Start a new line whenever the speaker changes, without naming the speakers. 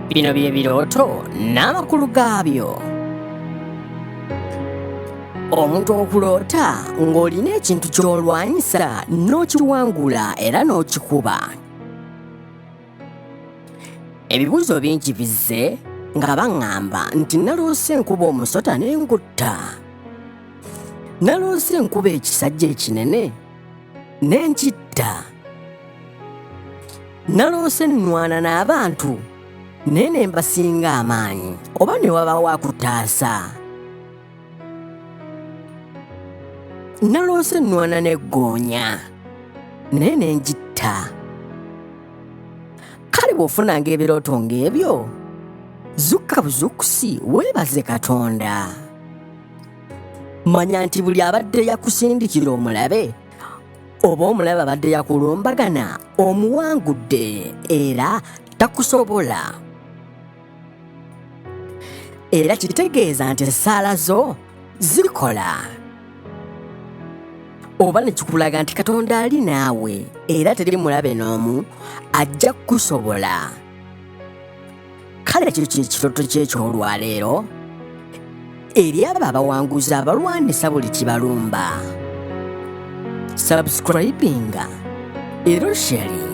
Bino bye birooto n'amakulu gaabyo. Omuntu okuloota ng'olina ekintu ky'olwanyisa n'okiwangula era n'okikuba. Ebibuuzo bingi bizze nga baŋŋamba nti naloose nkuba omusota n'engutta. Naloose nkuba ekisajja ekinene n'enkitta. Naloose nnwana n'abantu naye ne mbasinga amaanyi oba ne wabawo akutaasa. Naloose nnwana n'eggoonya naye ne ngitta. Kale bw'ofunanga ebirooto ng'ebyo, zukka buzukkusi weebaze Katonda. Manya nti buli abadde yakusindikira omulabe oba omulabe abadde yakulumbagana omuwangudde era takusobola. Era kitegeeza nti essaala zo zikola. Oba ne kikulaga nti Katonda ali naawe era teri mulabe n'omu ajja kukusobola. Kale kino kye kirooto ky'ekyolwaleero eri abo abawanguzi abalwanisa buli kibalumba. Subscribinga era sharing.